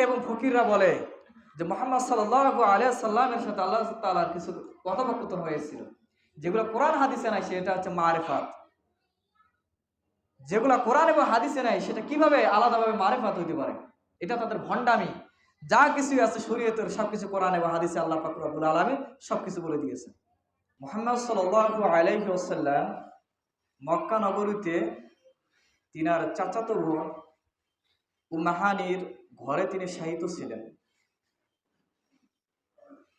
এবং ফকিররা বলে যে মুহাম্মদ সাল্লাল্লাহু আলাইহি সাল্লামের সাথে আল্লাহ তাআলার কিছু কথোপকথন হয়েছিল, যেগুলো কোরআন হাদিসে নাই, সেটা হচ্ছে মারিফাত। যেগুলো কোরআন এবং হাদিসে নাই, সেটা কিভাবে আলাদাভাবে মারিফাত হইতে পারে? এটা তাদের ভণ্ডামি। যা কিছু আছে শরীয়তের সবকিছু কোরআন এবং হাদিসে আল্লাহ পাক রব্বুল আলামিন সবকিছু বলে দিয়েছেন। মুহাম্মদ সাল্লাল্লাহু আলাইহি ওয়াসাল্লাম মক্কা নগরীতে তিনার চাচাতো বোন উম্মাহানির ঘরে তিনি শায়িত ছিলেন।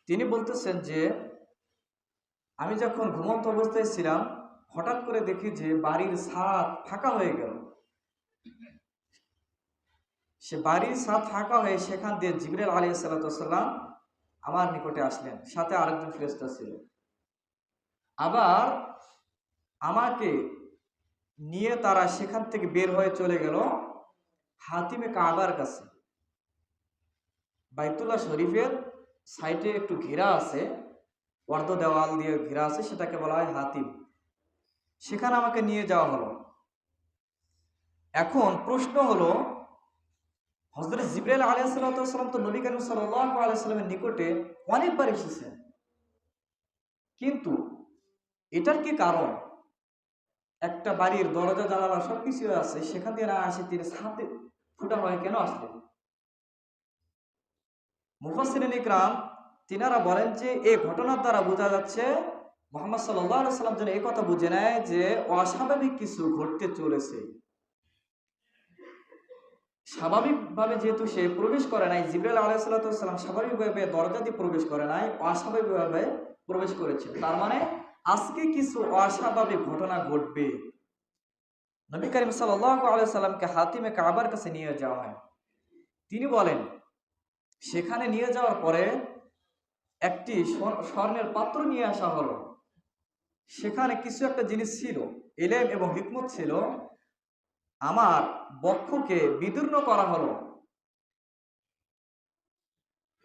তিনি বলতেছেন যে আমি যখন ঘুমন্ত অবস্থায় ছিলাম, হঠাৎ করে দেখি যে বাড়ির ছাদ ফাঁকা হয়ে গেল। সে বাড়ির ছাদ ফাঁকা হয়ে সেখান দিয়ে জিবরাইল আলাইহিস সালাম আমার নিকটে আসলেন, সাথে আরেকজন ফেরেশতা ছিল। আবার আমাকে নিয়ে তারা সেখান থেকে বের হয়ে চলে গেল হাতিমে কাবার কাছে। বাইতুল্লাহ শরীফের সাইডে একটু ঘেরা আছে, অর্ধ দেওয়াল দিয়ে ঘেরা আছে, সেটাকে বলা হয় হাতিম। সেখানে আমাকে নিয়ে যাওয়া হলো। এখন প্রশ্ন হলো, হযরত জিবরাইল আলাইহিস সালাম তো নবী করিম সাল্লাল্লাহু আলাইহি ওয়াসাল্লামের নিকটে অনেকবার এসেছেন, কিন্তু এটার কি কারণ? একটা বাড়ির দরজা জানালা সবকিছু আছে, সেখান দিয়ে না আসে তিনি ছাদে ফুটা হয়ে কেন আসলেন? মুফাসসিরিন ইকরাম তিনারা বলেন যে এই ঘটনার দ্বারা বোঝা যাচ্ছে মুহাম্মদ সাল্লাল্লাহু আলাইহি ওয়াসাল্লাম যেন এই কথা বুঝে নেয় যে অস্বাভাবিক কিছু ঘটতে চলেছে। স্বাভাবিকভাবে যেহেতু সে প্রবেশ করে নাই, জিবরাইল আলাইহিস সালাম স্বাভাবিকভাবে দরজা দিয়ে প্রবেশ করে নাই, অস্বাভাবিকভাবে প্রবেশ করেছে। তার মানে আজকে কিছু অস্বাভাবিক ঘটনা ঘটবে। নবী করিম সাল্লাল্লাহু আলাইহি সাল্লামকে হাতিমে কাবার কাছে নিয়ে যাওয়া হয়। তিনি বলেন, সেখানে নিয়ে যাওয়ার পরে একটি স্বর্ণের পাত্র নিয়ে আসা হলো। সেখানে কিছু একটা জিনিস ছিল, ইলম এবং হিকমত ছিল। আমার বক্ষকে বিদীর্ণ করা হলো।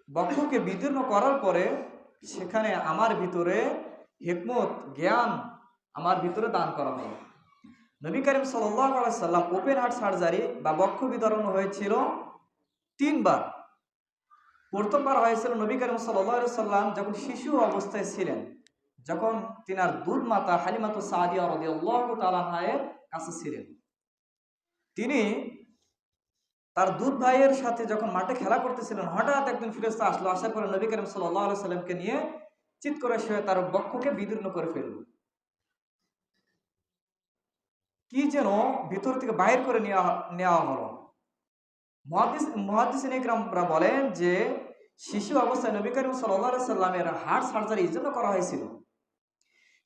বক্ষকে বিদীর্ণ করার পরে সেখানে আমার ভিতরে হিকমত, জ্ঞান আমার ভিতরে দান করা হলো। নবী করিম সাল্লাল্লাহু আলাইহি সাল্লাম ওপেন হার্ট সার্জারি বা বক্ষ বিতরণ হয়েছিল 3 বার। প্রথমবার হয়েছিল নবী করিম সাল্লাল্লাহু আলাইহি সাল্লাম যখন শিশু অবস্থায় ছিলেন, যখন তিনার দুধ মাতা হালিমাতুস সাদিয়া রাদিয়াল্লাহু তাআলা আনহার কাছে ছিলেন। তিনি তার দুধ ভাইয়ের সাথে যখন মাঠে খেলা করতেছিলেন, হঠাৎ একজন ফেরেশতা আসলো। আসার পরে নবী করিম সাল্লাল্লাহু আলাইহি সাল্লামকে নিয়ে চিৎ করে সে তার বক্ষকে বিদীর্ণ করে ফেলল। কি যেন ভিতর থেকে বাইর করে নেওয়া হলো। মুহাদ্দিসিন ইকরামরা বলেন যে শিশু অবস্থায় নবী করিম সাল্লাল্লাহু আলাইহি সাল্লামের হার্ট সার্জারি এই জন্য করা হয়েছিল।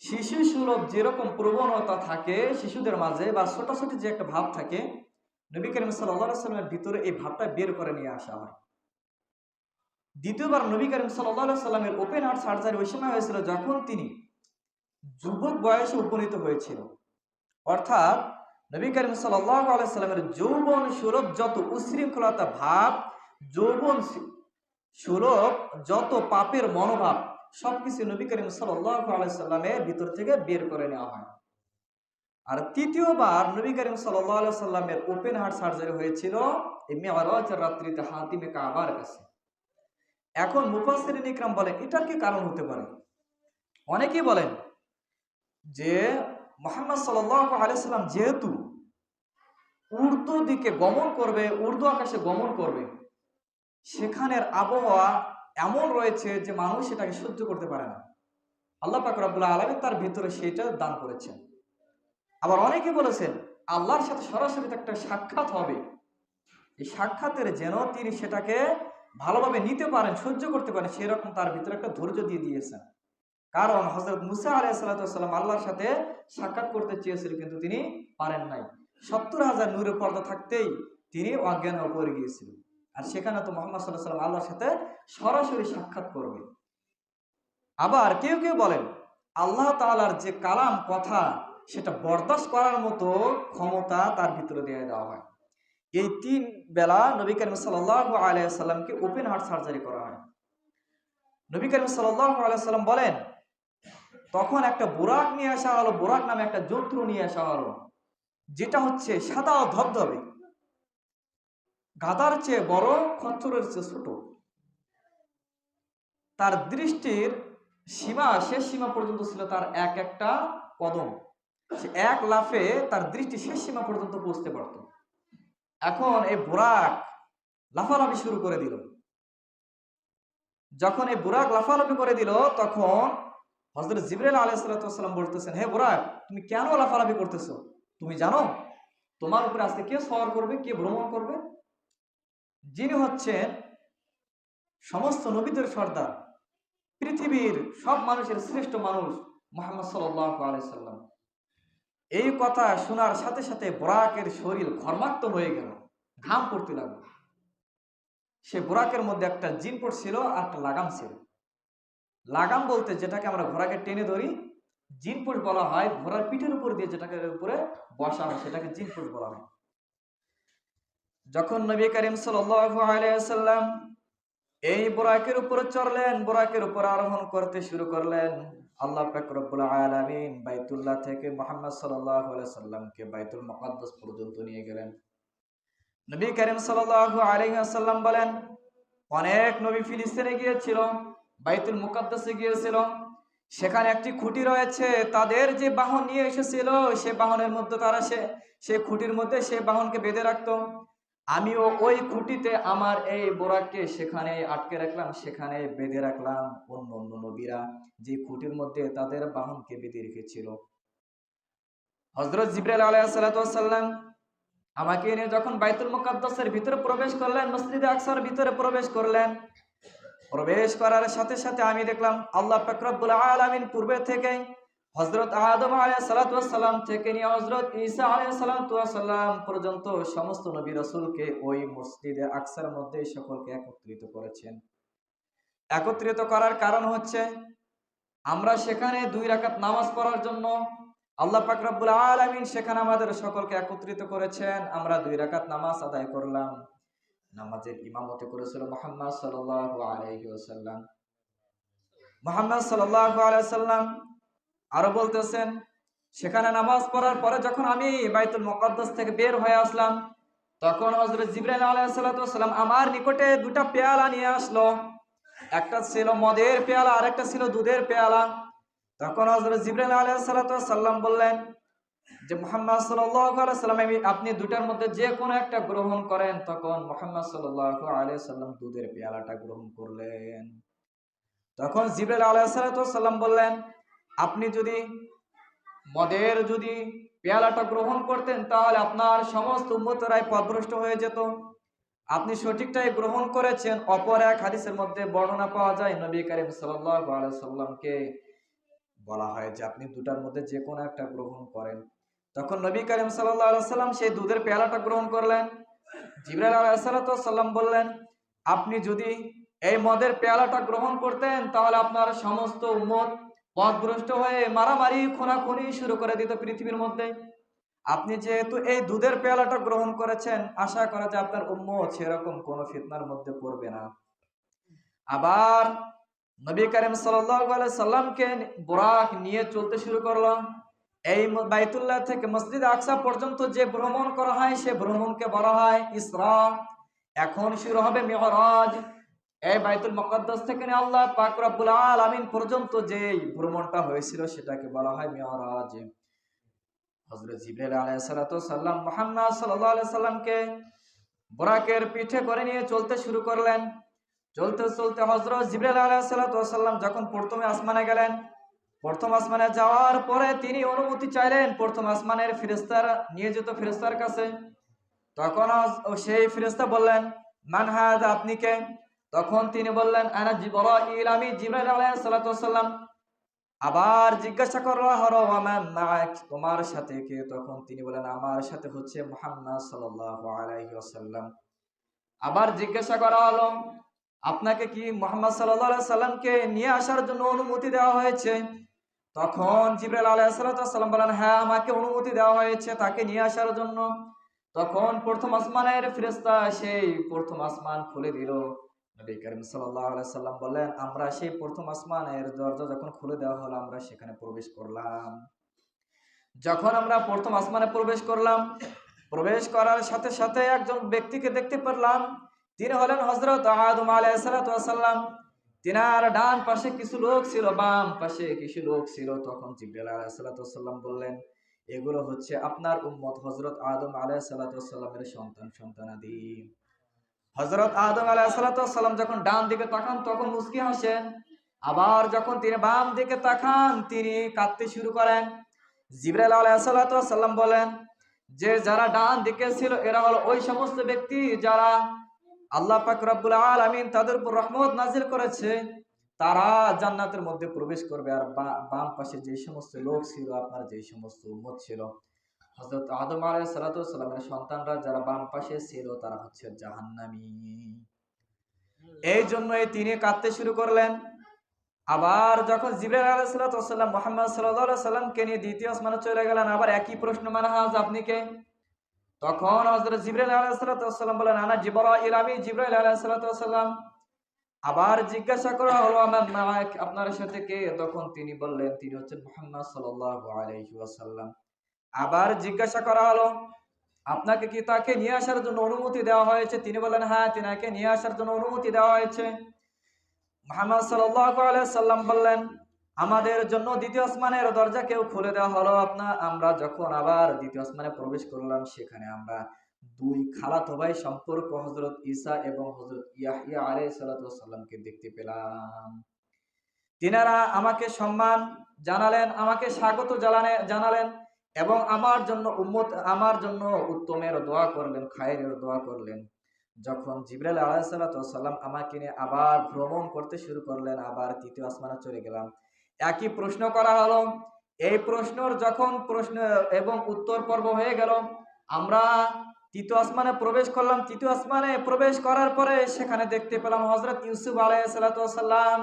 শিশু সুলভ যেরকম প্রবণতা থাকে শিশুদের মাঝে, বা ছোটাছুটি যে একটা ভাব থাকে, নবী করিম সাল্লাল্লাহু আলাইহি সাল্লামের ভিতরে এই ভাবটা বের করে নিয়ে আসা হয়। দ্বিতীয়বার নবী করিম সাল্লাল্লাহু আলাইহি সাল্লামের ওপেন হার্ট সার্জারি ওই সময় হয়েছিল যখন তিনি যুবক বয়সে উপনীত হয়েছিল। অর্থাৎ নবী করিম সাল্লাল্লাহু আলাইহি সাল্লামের যৌবন সুলভ যত উশৃঙ্খলতা ভাব, যৌবন সুলভ যত পাপের মনোভাব, সবকিছু নবী করিম সাল্লাল্লাহু আলাইহি সাল্লামের ভিতর থেকে বের করে নেওয়া হয়। আর তৃতীয়বার নবী করিম সাল্লাল্লাহু আলাইহি সাল্লামের ওপেন হার্ট সার্জারি হয়েছিল এই মিরাজের রাত্রিতে হাতিমে কাবার কাছে। এখন মুফাসসিরিন ইকরাম বলেন এটার কি কারণ হতে পারে? অনেকেই বলেন যে মুহাম্মদ সাল্লাল্লাহু আলাইহি সাল্লাম যেহেতু উর্দু দিকে গমন করবে, উর্দু আকাশে গমন করবে, সেখানের আবহাওয়া এমন রয়েছে যে মানুষ সেটাকে সহ্য করতে পারে না। আল্লাহ পাক রব্বুল আলামিন তার ভিতরে সেটা দান করেছেন। আবার অনেকে বলেছেন আল্লাহর সাথে সরাসরি একটা সাক্ষাৎ হবে, এই সাক্ষাতের যেন তিনি সেটাকে ভালোভাবে নিতে পারেন, সহ্য করতে পারেন, সেরকম তার ভিতরে একটা ধৈর্য দিয়ে দিয়েছেন। কারণ হযরত মুসা আলাইহিস সালাম আল্লাহর সাথে সাক্ষাৎ করতে চেয়েছিলেন, কিন্তু তিনি পারেন নাই। 70,000 নূরের পর্দা থাকতেই তিনি অজ্ঞান হয়ে পড়ে গিয়েছিলেন। আর সেখানে তো মুহাম্মদ সাল্লাল্লাহু আলাইহি ওয়াসাল্লাম আল্লাহর সাথে সরাসরি সাক্ষাৎ করবে। আবার কেউ কেউ বলেন আল্লাহ তাআলার যে কালাম, কথা, সেটা বরদাস্ত করার মতো ক্ষমতা তার ভিতরে দিয়ে দেওয়া হয়। এই 3 বেলা নবী করিম সাল্লাল্লাহু আলাইহি ওয়াসাল্লামকে ওপেন হার্ট সার্জারি করা হয়। নবী করিম সাল্লাল্লাহু আলাইহি ওয়াসাল্লাম বলেন তখন একটা বুরাক নিয়ে আসা হলো, বুরাক নামে একটা জন্তু নিয়ে আসা হলো, যেটা হচ্ছে সাদা ও ধবধবে। গাধার চেয়ে বড়, খচ্চরের চেয়ে ছোট। তার দৃষ্টির সীমা, শেষ সীমা পর্যন্ত ছিল তার এক একটা কদম। সে এক লাফে তার দৃষ্টি শেষ সীমা পর্যন্ত পৌঁছতে পারত। এখন এই বুরাক লাফালাফি শুরু করে দিল। যখন এই বুরাক লাফালাফি করে দিল, তখন হযরত জিবরাইল আলাইহিস সালাম বলতেছেন, হে বুরাক, তুমি কেন লাফালাফি করতেছো? তুমি জানো তোমার উপরে আজকে কে সওয়ার করবে, কে ভ্রমণ করবে? যিনি হচ্ছেন সমস্ত নবীদের সর্দার, পৃথিবীর সব মানুষের শ্রেষ্ঠ মানুষ, মুহাম্মদ সাল্লাল্লাহু আলাইহি সাল্লাম। এই কথা শোনার সাথে সাথে বুরাকের শরীর ঘর্মাক্ত হয়ে গেল, ঘাম পড়তে লাগলো। সে বুরাকের মধ্যে একটা জিন পড়ছিল আর একটা লাগাম ছিল। লাগাম বলতে যেটাকে আমরা ঘোড়াকে টেনে ধরি, জিনপোষ বলা হয় ঘোড়ার পিঠের উপর দিয়ে যেটাকে উপরে বসা হয়, সেটাকে জিনপোষ বলা হয়। যখন নবী করিম সাল্লাল্লাহু আলাইহি ওয়াসাল্লাম এই বুরাকের উপরে চড়লেন, বুরাকের উপর আরোহণ করতে শুরু করলেন, আল্লাহ পাক রব্বুল আলামিন বাইতুল্লাহ থেকে মুহাম্মদ সাল্লাল্লাহু আলাইহি ওয়াসাল্লামকে বাইতুল মুকাদ্দাস পর্যন্ত নিয়ে গেলেন। নবী করিম সাল্লাল্লাহু আলাইহি ওয়াসাল্লাম বলেন, অনেক নবী ফিলিস্তিনে গিয়েছিল, বাইতুল মুকাদ্দাসে গিয়েছিল, সেখানে একটি খুঁটি রয়েছে, তাদের যে বাহন নিয়ে এসেছিল সে বাহনের মধ্যে তারা সে খুঁটির মধ্যে সে বাহনকে বেঁধে রাখতো। আমিও ওই খুঁটিতে আমার এই বোরাককে সেখানে আটকে রাখলাম, সেখানে বেঁধে রাখলাম। অন্য অন্য নবীরা যে খুঁটির মধ্যে তাদের বাহনকে বেঁধে রেখেছিল। হযরত জিবরাইল আলাইহিস সালাম আমাকে নিয়ে যখন বাইতুল মুকাদ্দাসের ভিতরে প্রবেশ করলেন, মসজিদে আকসার ভিতরে প্রবেশ করলেন, প্রবেশ করার সাথে সাথে আমি দেখলাম আল্লাহ পাক রব্বুল আলামিন পূর্বে থেকে হযরত আদম আলাইহিস সালাম থেকে নিয়ে হযরত ঈসা আলাইহিস সালাম পর্যন্ত সমস্ত নবী রাসূলকে ওই মসজিদে আকসার মধ্যে সকলকে একত্রিত করেছেন। একত্রিত করার কারণ হচ্ছে আমরা সেখানে 2 রাকাত নামাজ পড়ার জন্য আল্লাহ পাক রব্বুল আলামিন সেখানে আমাদের সকলকে একত্রিত করেছেন। আমরা 2 রাকাত নামাজ আদায় করলাম। নামাজের ইমামতি করেছিল মুহাম্মদ সাল্লাল্লাহু আলাইহি ওয়াসাল্লাম। মুহাম্মদ সাল্লাল্লাহু আলাইহি ওয়াসাল্লাম আরো বলতেছেন, সেখানে নামাজ পড়ার পরে যখন আমি বাইতুল মুকাদ্দাস থেকে বের হয়ে আসলাম, তখন হযরত জিবরাইল আলাইহিস সালাম আমার নিকটে 2টা পেয়ালা নিয়ে আসলো। একটা ছিল মদের পেয়ালা আর একটা ছিল দুধের পেয়ালা। তখন হযরত জিবরাইল আলাইহিস সালাম বললেন যে মুহাম্মদ সাল্লাল্লাহু আলাইহি ওয়াসাল্লাম, আপনি 2টার মধ্যে যে কোনো একটা গ্রহণ করেন। তখন মুহাম্মদ সাল্লাল্লাহু আলাইহি ওয়াসাল্লাম দুধের পেয়ালাটা গ্রহণ করলেন। তখন জিবরাইল আলাইহিস সালাম বললেন, আপনি যদি মদের পেয়ালাটা গ্রহণ করতেন তাহলে আপনার সমস্ত উম্মতরাই পথভ্রষ্ট হয়ে যেত। আপনি সঠিকটাই গ্রহণ করেছেন। অপর এক হাদিসের মধ্যে বর্ণনা পাওয়া যায়, নবী করিম সাল্লাল্লাহু আলাইহি ওয়াসাল্লামকে বলা হয় যে আপনি 2টার মধ্যে যে কোনো একটা গ্রহণ করেন। তখন নবী করিম সাল্লাল্লাহু আলাইহি ওয়াসাল্লাম সেই দুধের পেয়ালাটা গ্রহণ করলেন। জিবরাইল আলাইহিস সালাম বললেন, আপনি যদি এই মদের পেয়ালাটা গ্রহণ করতেন তাহলে আপনার সমস্ত উম্মত পথভ্রষ্ট হয়ে মারামারি খুনাখুনি শুরু করে দিত পৃথিবীর মধ্যে। আপনি যেহেতু এই দুধের পেয়ালাটা গ্রহণ করেছেন, আশা করা যায় আপনার উম্মত সেরকম কোনো ফিতনার মধ্যে পড়বে না। আবার নবী করিম সাল্লাল্লাহু আলাইহি সাল্লামকে বুরাক নিয়ে চলতে শুরু করলো। এই বাইতুল্লাহ থেকে মসজিদ আকসা পর্যন্ত যে ভ্রমণ করা হয় সে ভ্রমণকে বলা হয় ইসরা। এখন শুরু হবে মিরাজ। এই বাইতুল মুকাদ্দাস থেকে আল্লাহ পাক রব্বুল আলামিন পর্যন্ত যে ভ্রমণটা হয়েছিল সেটাকে বলা হয় মিরাজ। হযরত জিবরাইল আলাইহিস সালাম মুহাম্মদ সাল্লাল্লাহু আলাইহি সাল্লামকে বুরাকের পিঠে করে নিয়ে চলতে শুরু করলেন। চলতে চলতে হযরত জিবরাইল আলাইহিস সালাম যখন প্রথমে আসমানে গেলেন, প্রথম আসমানে যাওয়ার পরে তিনি অনুমতি চাইলেন প্রথম আসমানের ফেরেশতারা নিয়ে যেত ফেরেশতার কাছে। তখন সেই ফেরেশতা বললেন, মান হাযা, আপনি কে? তখন তিনি বললেন, আনা জিবরাইল, আমি জিবরাইল আলাইহিস সালাম। আবার জিজ্ঞাসা করা হলো, ওয়া মান মা'আক, তোমার সাথে কে? তখন তিনি বলেন, আমার সাথে হচ্ছে মুহাম্মদ সাল্লাল্লাহু আলাইহি ওয়াসাল্লাম। আবার জিজ্ঞাসা করা হলো, আপনাকে কি মুহাম্মদ সাল্লাল্লাহু আলাইহি সাল্লামকে নিয়ে আসার জন্য অনুমতি দেওয়া হয়েছে? তখন জিবরাইল আলাইহিস সালাম বলেন, হ্যাঁ, আমাকে অনুমতি দেওয়া হয়েছে তাকে নিয়ে আসার জন্য। তখন প্রথম আসমানের ফেরেশতা সেই প্রথম আসমান খুলে দিল। নবী করিম সাল্লাল্লাহু আলাইহি সাল্লাম বললেন, আমরা সেই প্রথম আসমানের দরজা যখন খুলে দেওয়া হলো আমরা সেখানে প্রবেশ করলাম। যখন আমরা প্রথম আসমানে প্রবেশ করলাম, প্রবেশ করার সাথে সাথে একজন ব্যক্তিকে দেখতে পেলাম, তিনি হলেন হযরত আদম আলাইহিস সালাতু ওয়াস সালাম। তিনার ডান পাশে কিছু লোক ছিল, বাম পাশে কিছু লোক ছিল। তখন জিবরাইল আলাইহিস সালাতু ওয়াস সালাম বললেন, এগুলো হচ্ছে আপনার উম্মত হযরত আদম আলাইহিস সালাতু ওয়াস সালামের সন্তানাদি। হযরত আদম আলাইহিস সালাতু ওয়াস সালাম যখন ডান দিকে তাকান তখন মুস্কি হাসেন, আবার যখন তিনি বাম দিকে তাকান তিনি কাঁদতে শুরু করেন। জিবরাইল আলাইহিস সালাতু ওয়াস সালাম বলেন যে যারা ডান দিকে ছিল এরা হলো ওই সমস্ত ব্যক্তি যারা আল্লাহ পাক রব্বুল আলামিন তাদের উপর রহমত নাজিল করেছে, তারা জান্নাতের মধ্যে প্রবেশ করবে। আর বাম পাশে যে সমস্ত লোক ছিল, আপনার যে সমস্ত উম্মত ছিল হযরত আদম আলাইহিস সালাতু ওয়াস সালামের সন্তানরা যারা বাম পাশে ছিল তারা হচ্ছে জাহান্নামী। এই জন্যই তিনি কাঁদতে শুরু করলেন। আবার যখন জিবরাইল আলাইহিস সালাতু ওয়াস সালাম মুহাম্মদ সাল্লাল্লাহু আলাইহি সাল্লামকে নিয়ে দ্বিতীয় আসমানে চলে গেলেন, আবার একই প্রশ্ন, মানহাজ, আপনি কে? তখন হযরত জিবরাইল আলাইহিস সালাতু ওয়াস সালাম বলেন, আনা জিবরাইল, আমি জিবরাইল আলাইহিস সালাতু ওয়াস সালাম। আবার জিজ্ঞাসা করা হলো, আমার মাক, আপনার সাথে কে? তখন তিনি বললেন তিনি হচ্ছেন মুহাম্মদ সাল্লাল্লাহু আলাইহি ওয়াসাল্লাম। আবার জিজ্ঞাসা করা হলো, আপনাকে কি তাকে নিয়ে আসার জন্য অনুমতি দেওয়া হয়েছে? তিনি বলেন, হ্যাঁ, তিনাকে নিয়ে আসার জন্য অনুমতি দেওয়া হয়েছে। মুহাম্মদ সাল্লাল্লাহু আলাইহি সাল্লাম বললেন, আমাদের জন্য দ্বিতীয় আসমানের দরজা কেউ খুলে দেওয়া হলো। আমরা যখন আবার দ্বিতীয় আসমানে প্রবেশ করলাম সেখানে আমরা দুই খালাতো ভাই সম্পর্ক হযরত ঈসা এবং হযরত ইয়াহইয়া আলাইহিস সালাতু ওয়াস সালামকে দেখতে পেলাম। তিনারা আমাকে সম্মান জানালেন, আমাকে স্বাগত জানালেন এবং আমার জন্য উত্তমের দোয়া করলেন, খায়রের দোয়া করলেন। যখন জিবরাইল আলাইহিস সালাতু ওয়াস সালাম আমাকে নিয়ে আবার ভ্রমণ করতে শুরু করলেন, আবার তৃতীয় আসমানে চলে গেলাম। একই প্রশ্ন করা হলো। এই প্রশ্নর যখন প্রশ্ন এবং উত্তর পর্ব হয়ে গেল, আমরা তৃতীয় আসমানে প্রবেশ করলাম। তৃতীয় আসমানে প্রবেশ করার পরে সেখানে দেখতে পেলাম হযরত ইউসুফ আলাইহিস সালাতু ওয়াস সালাম।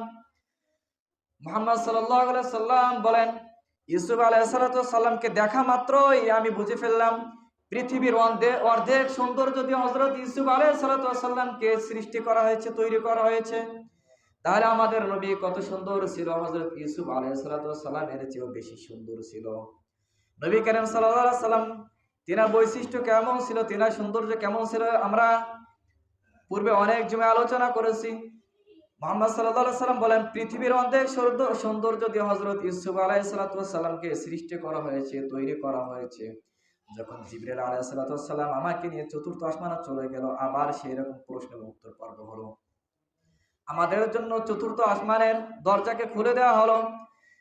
মুহাম্মদ সাল্লাল্লাহু আলাইহি সাল্লাম বলেন, ইউসুফ আলাইহিস সালাতু ওয়াস সালামকে দেখা মাত্রই আমি বুঝে ফেললাম পৃথিবীর অর্ধেক সৌন্দর্য দিয়ে হযরত ইউসুফ আলাইহিস সালাতু ওয়াস সালামকে সৃষ্টি করা হয়েছে, তৈরি করা হয়েছে। তাহলে আমাদের নবী কত সুন্দর ছিল, হযরত ইউসুফ আলাইহিস সালাতু ওয়াস সালামের চেয়েও বেশি সুন্দর ছিল। নবী করিম সাল্লাল্লাহু আলাইহি সাল্লাম তিনার বৈশিষ্ট্য কেমন ছিল, তিনার সৌন্দর্য কেমন ছিল, আমরা পূর্বে অনেক জমে আলোচনা করেছি। মুহাম্মদ সাল্লাল্লাহু আলাইহি সাল্লাম বলেন, পৃথিবীর অর্ধেক সৌন্দর্য দিয়ে হযরত ইউসুফ আলাইহিস সালাতু ওয়াস সালামকে সৃষ্টি করা হয়েছে, তৈরি করা হয়েছে। যখন জিবরাইল আলাইহিস সালাতু ওয়াস সালাম আমাকে নিয়ে চতুর্থ আসমানে চলে গেল, আবার সেই রকম প্রশ্নের উত্তর পর্ব হলো। আমাদের জন্য চতুর্থ আসমানের দরজাকে খুলে দেওয়া হলো।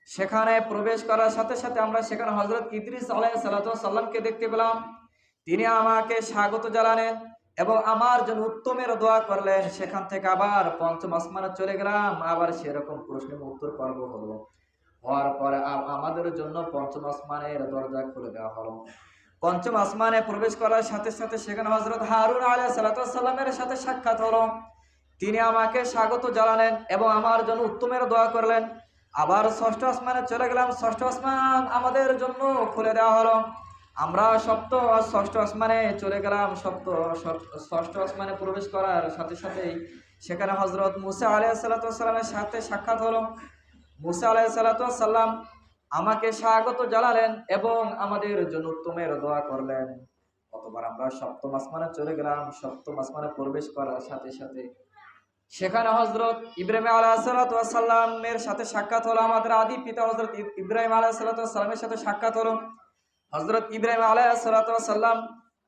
সেখানে প্রবেশ করার সাথে সাথে আমরা সেখানে হযরত ইদ্রিস আলাইহিস সালাতু ওয়াস সালামকে দেখতে পেলাম। তিনি আমাকে স্বাগত জানালেন এবং আমার জন্য উত্তমের দোয়া করলেন। সেখান থেকে আবার পঞ্চম আসমানে চলে গেলাম, আবার সেরকম প্রশ্নের উত্তর পর্ব হলো। হওয়ার পরে আমাদের জন্য পঞ্চম আসমানের দরজা খুলে দেওয়া হলো। পঞ্চম আসমানে প্রবেশ করার সাথে সাথে সেখানে হযরত হারুন আলাইহিস সালাতু ওয়াস সালামের সাথে সাক্ষাৎ হলো। তিনি আমাকে স্বাগত জানালেন এবং আমার জন্য উত্তমের দোয়া করলেন। আবার ষষ্ঠ আসমানে চলে গেলাম। ষষ্ঠ আসমান আমাদের জন্য খুলে দেওয়া হলো। আমরা ষষ্ঠ আসমানে চলে গেলাম। ষষ্ঠ আসমানে প্রবেশ করার সাথে সাথেই সেখানে হযরত মুসা আলাইহিস সালাতু ওয়াস সালামের সাথে সাক্ষাৎ হলো। মুসা আলাইহিস সালাতু ওয়াস সালাম আমাকে স্বাগত জানালেন এবং আমাদের জন্য উত্তমের দোয়া করলেন। অতঃপর আমরা সপ্তম আসমানে চলে গেলাম। সপ্তম আসমানে প্রবেশ করার সাথে সাথে সেখানে হযরত ইব্রাহিম আলাইহিস সালাতু ওয়াস সালামের সাথে সাক্ষাৎ হলো। আমাদের আদি পিতা হযরত ইব্রাহিম আলাইহিস সালাতু ওয়াস সালামের সাথে সাক্ষাৎ হলো। হযরত ইব্রাহিম আলাইহিস সালাতু ওয়াস সালাম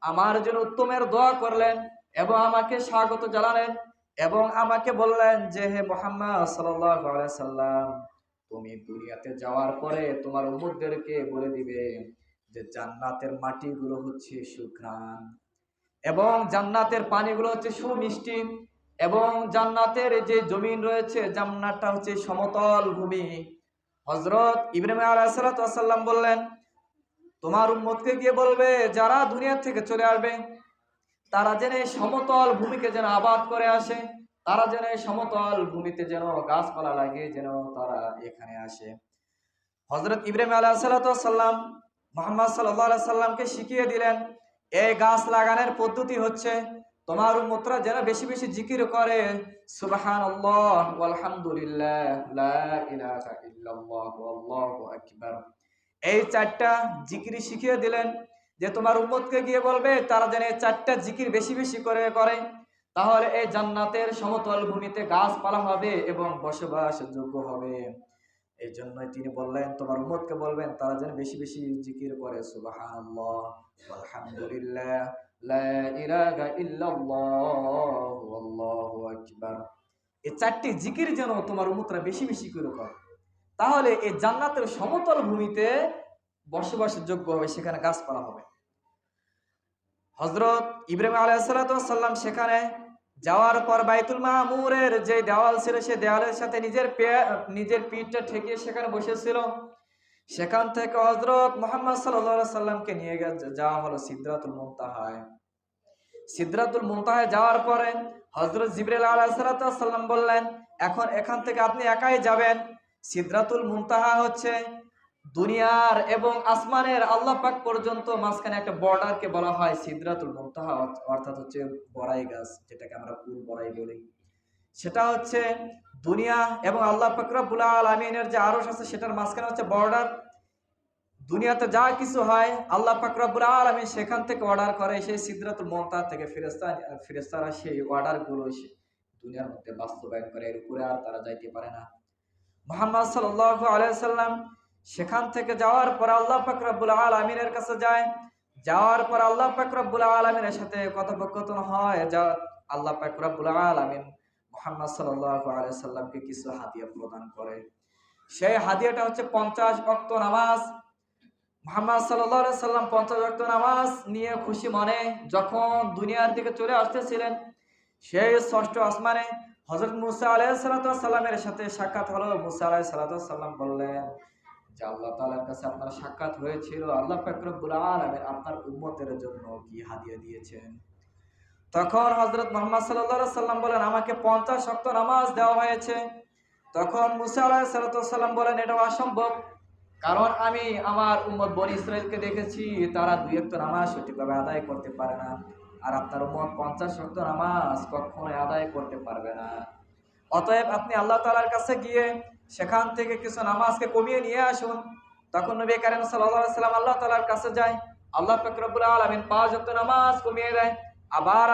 আমার জন্য উত্তমের দোয়া করলেন এবং আমাকে স্বাগত জানালেন এবং আমাকে বললেন যে, হে মুহাম্মদ সাল্লাল্লাহু আলাইহি সাল্লাম, তুমি দুনিয়াতে যাওয়ার পরে তোমার উম্মতদেরকে বলে দিবে যে জান্নাতের মাটিগুলো হচ্ছে সুঘ্রাণ এবং জান্নাতের পানিগুলো হচ্ছে সুমিষ্টি এবং জান্নাতের যে জমিন রয়েছে, জান্নাতটা হচ্ছে সমতল ভূমি। হযরত ইব্রাহিম আলাইহিস সালাতু ওয়াস সালাম বললেন, তোমার উম্মতকে গিয়ে বলবে যারা দুনিয়া থেকে চলে আসবে তারা যেন সমতল ভূমিকে যেন আবাদ করে আসে, তারা যেন সমতল ভূমিতে যেন গাছপালা লাগে, যেন তারা এখানে আসে। হযরত ইব্রাহিম আলাইহিস সালাতু ওয়াস সালাম মুহাম্মদ সাল্লাল্লাহু আলাইহি সাল্লামকে শিখিয়ে দিলেন, এই গাছ লাগানোর পদ্ধতি হচ্ছে তোমার উম্মতরা যেন বেশি বেশি জিকির করে, সুবহানাল্লাহ ওয়ালহামদুলিল্লাহ লা ইলাহা ইল্লাল্লাহ আল্লাহু আকবার। এই চারটা জিকির শিখিয়ে দিলেন। যে তোমার উম্মতকে গিয়ে বলবে তারা যেন এই 4টা জিকির বেশি বেশি করে করে, তাহলে এই জান্নাতের সমতল ভূমিতে গাছপালা হবে এবং বসবাসযোগ্য হবে। এই জন্যই তিনি বললেন তোমার উম্মতকে বলবেন তারা যেন বেশি বেশি জিকির করে সুবহানাল্লাহ, আলহামদুলিল্লাহ, লা ইলাহা ইল্লাল্লাহ, আল্লাহু আকবার। এই 4টি জিকির যেন তোমার উম্মতরা বেশি বেশি করে করে, তাহলে এই জান্নাতের সমতল ভূমিতে বসবাসের যোগ্য হবে, সেখানে গাছপালা হবে। হযরত ইব্রাহিম আলাইহিস সালাম সেখানে যাওয়ার পর বাইতুল মামুরের যে দেওয়াল ছিল সে দেওয়ালের সাথে নিজের পিঠটা ঠেকিয়ে সেখানে বসেছিল। সেখান থেকে হযরত মুহাম্মদ সাল্লাল্লাহু আলাইহি সাল্লামকে নিয়ে যাওয়া হলো সিদরাতুল মুনতাহায়। সিদরাতুল মুনতাহায় যাওয়ার পরে হযরত জিবরাইল আলাইহিস সালাম বললেন এখন এখান থেকে আপনি একাই যাবেন। সিদরাতুল মুনতাহা হচ্ছে দুনিয়ার এবং আসমানের আল্লাহ পাক পর্যন্ত মাঝখানে একটা বর্ডারকে বলা হয় সিদরাতুল মুনতাহা, অর্থাৎ হচ্ছে বড়াই গাছ, যেটাকে আমরা ফুল বড়াই বলি। সেটা হচ্ছে দুনিয়া এবং আল্লাহ পাক রব্বুল আলামিনের যে আরশ আছে সেটার মাঝখানে হচ্ছে বর্ডার। দুনিয়াতে যা কিছু হয় আল্লাহ পাক রব্বুল আলামিন সেখান থেকে অর্ডার করে, সেই সিদরাতুল মুনতাহা থেকে ফেরেশতারা সেই অর্ডারগুলো দুনিয়ার মধ্যে বাস্তবায়ন করে, এর উপরে আর তারা যাইতে পারে না। মুহাম্মদ সাল্লাল্লাহু আলাইহি সাল্লাম সেখান থেকে যাওয়ার পর আল্লাহ পাক রব্বুল আলামিনের কাছে যায়। যাওয়ার পর আল্লাহ পাক রব্বুল আলামিনের সাথে কথোপকথন হয়। যা আল্লাহ পাক রব্বুল আলামিন মুহাম্মদ সাল্লাল্লাহু আলাইহি সাল্লামকে কিছু হাদিয়া প্রদান করে। সেই হাদিয়াটা হচ্ছে 50 ওয়াক্ত নামাজ। মুহাম্মদ সাল্লাল্লাহু আলাইহি সাল্লাম 50 ওয়াক্ত নামাজ নিয়ে খুশি মনে যখন দুনিয়ার দিকে চলে আসতেছিলেন, সেই ষষ্ঠ আসমানে হযরত মুসা আলাইহিস সালামের সাথে সাক্ষাৎ হলো। মুসা আলাইহিস সালাম বললেন যে আল্লাহ তাআলার কাছে আপনার সাক্ষাৎ হয়েছিল, আল্লাহ পাক রব্বুল আলামিন আপনার উম্মতের জন্য কি হাদিয়া দিয়েছেন। তখন হযরত মুহাম্মদ সাল্লাল্লাহু আলাইহি সাল্লাম বলেন আমাকে 50 ওয়াক্ত নামাজ দেওয়া হয়েছে। তখন মুসা আলাইহিস সালাম বলেন এটা অসম্ভব, কারণ আমি আমার উম্মত বনী ইসরাইলকে দেখেছি তারা 2 ওয়াক্ত নামাজ সঠিকভাবে আদায় করতে পারে না, আর আপনার উম্মত 50 ওয়াক্ত নামাজ কখনোই আদায় করতে পারবে না। অতএব আপনি আল্লাহ তাআলার কাছে গিয়ে সেখান থেকে কিছু নামাজকে কমিয়ে নিয়ে আসুন। তখন নবী কারীম সাল্লাল্লাহু আলাইহি সাল্লাম আল্লাহ তাআলার কাছে যায়। আল্লাহ পাক রব্বুল আলামিন 5 ওয়াক্ত নামাজ কমিয়ে দেয়। আবার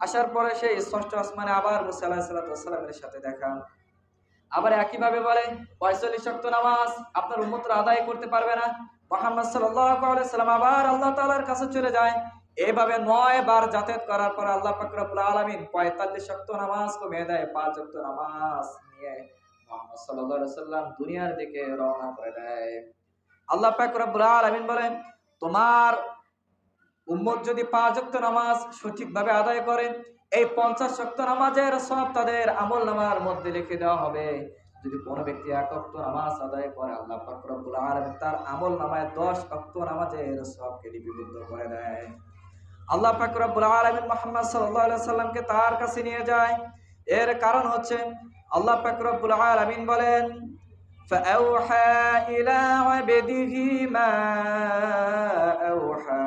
আসার পরে সেই ষষ্ঠ আসমানে আবার মুসা আলাইহিস সালামের সাথে দেখা। আবার একইভাবে বলে 45 ওয়াক্ত নামাজ আপনার উম্মতরা আদায় করতে পারবে না। মুহাম্মদ সাল্লাল্লাহু আলাইহি সাল্লাম আবার আল্লাহ তাআলার কাছে চলে যায়। এইভাবে 9 বার যাতায়াত করার পর আল্লাহ পাক রব্বুল আলামিন 45 ওয়াক্ত নামাজ কমিয়ে দেয়। 5 ওয়াক্ত নামাজ নিয়ে মুহাম্মদ সাল্লাল্লাহু আলাইহি সাল্লাম দুনিয়ার দিকে রওনা করে দেয়। আল্লাহ পাক রব্বুল আলামিন বলেন তোমার উম্মত যদি 5 ওয়াক্ত নামাজ সঠিকভাবে আদায় করে, এই 50 ওয়াক্ত নামাজের সওয়াব তাদের আমলনামার মধ্যে লিখে দেওয়া হবে। যদি কোনো ব্যক্তি 1 ওয়াক্ত নামাজ আদায় করে আল্লাহ পাক রব্বুল আলামিন তার আমলনামায় 10 ওয়াক্ত নামাজের সওয়াবকে লিপিবদ্ধ করে দেয়। আল্লাহ পাক রব্বুল আলামিন মুহাম্মদ সাল্লাল্লাহু আলাইহি সাল্লামকে তার কাছে নিয়ে যায়। এর কারণ হচ্ছে আল্লাহ পাক রব্বুল আলামিন বলেন ফাআউহা ইলা আবদিহি মা আওহা।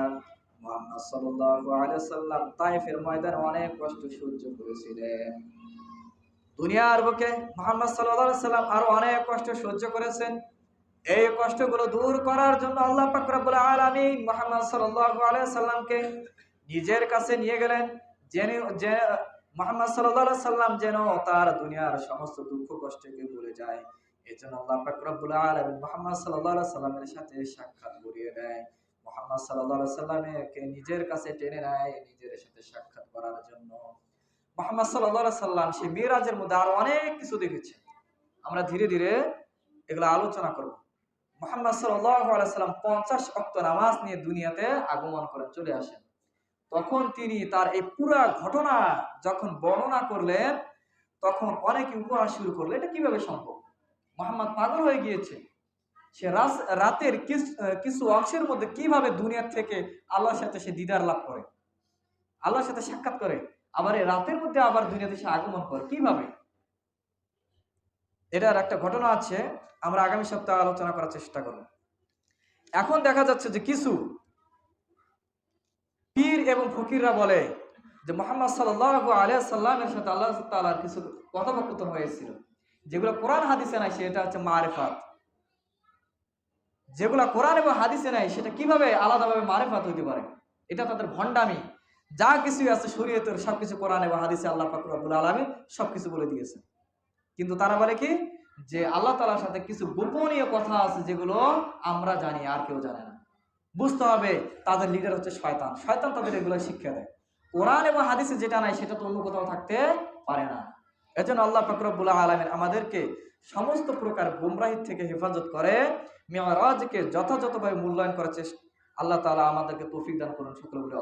মুহাম্মদ সাল্লাল্লাহু আলাইহি সাল্লাম তায়েফের ময়দানে অনেক কষ্ট সহ্য করেছিলেন। দুনিয়ার বুকে মুহাম্মদ সাল্লাল্লাহু আলাইহি সাল্লাম আরো অনেক কষ্ট সহ্য করেছেন। এই কষ্টগুলো দূর করার জন্য আল্লাহ পাক রব্বুল আলামিন মুহাম্মদ সাল্লাল্লাহু আলাইহি সাল্লামকে নিজের কাছে নিয়ে গেলেন। যে মুহাম্মদ সাল্লাল্লাহু আলাইহি সাল্লাম যেন তার দুনিয়ার সমস্ত দুঃখ কষ্টকে ভুলে যায়, এজন্য আল্লাহ পাক রব্বুল আলামিন মুহাম্মদ সাল্লাল্লাহু আলাইহি সাল্লামের সাথে সাক্ষাৎ করিয়ে দেয়। মুহাম্মদ সাল্লাল্লাহু আলাইহি সাল্লামকে নিজের কাছে টেনে নেয় নিজের সাথে সাক্ষাৎ করার জন্য। মুহাম্মদ সাল্লাল্লাহু আলাইহি সাল্লাম সেই মিরাজের মধ্যে আরো অনেক কিছু দেখেছেন, আমরা ধীরে ধীরে এগুলো আলোচনা করব। মুহাম্মদ সাল্লাল্লাহু আলাইহি সাল্লাম 50 ওয়াক্ত নামাজ নিয়ে দুনিয়াতে আগমন করে চলে আসেন। তখন তিনি তার এই পুরা ঘটনা যখন বর্ণনা করলেন তখন অনেকে উপহাস শুরু করলো এটা কিভাবে সম্ভব, মুহাম্মদ পাগল হয়ে গিয়েছে, সে রাতের কিছু অংশের মধ্যে কিভাবে দুনিয়ার থেকে আল্লাহর সাথে সে দিদার লাভ করে, আল্লাহর সাথে সাক্ষাৎ করে, আবার এই রাতের মধ্যে আবার দুনিয়াতে সে আগমন করে কিভাবে। এটার একটা ঘটনা আছে, আমরা আগামী সপ্তাহে আলোচনা করার চেষ্টা করব। এখন দেখা যাচ্ছে যে কিছু পীর এবং ফকিররা বলে যে মুহাম্মদ সাল্লাল্লাহু আলাইহি সাল্লামের সাথে আল্লাহ তাআলার কিছু কথোপকথন হয়েছিল যেগুলো কোরআন হাদিসে নাই, সেটা হচ্ছে মারিফাত। যেগুলা কোরআন এবং হাদিসে নাই সেটা কিভাবে আলাদাভাবে মারেফাত হইতে পারে? এটা তাদের ভণ্ডামি। যা কিছু আছে শরীয়তের সবকিছু কোরআন এবং হাদিসে আল্লাহ পাক রব্বুল আলামিন সবকিছু বলে দিয়েছে। কিন্তু তারা বলে কি, যে আল্লাহ তাআলার সাথে কিছু গোপনীয় কথা আছে যেগুলো আমরা জানি আর কেউ জানে না। বুঝতে হবে তাদের লিডার হচ্ছে শয়তান। শয়তান তাদের এগুলো শিক্ষা দেয়। কোরআন এবং হাদিসে যেটা নাই সেটা তো অন্য কোথাও থাকতে পারে না। এজন্য আল্লাহ পাক রব্বুল আলামিন আমাদেরকে সমস্ত প্রকার গুমরাহি থেকে হেফাজত করে মিরাজকে যথাযথভাবে মূল্যায়ন করার চেষ্টা আল্লাহ তাআলা আমাদেরকে তৌফিক দান করুন। সকলে বলে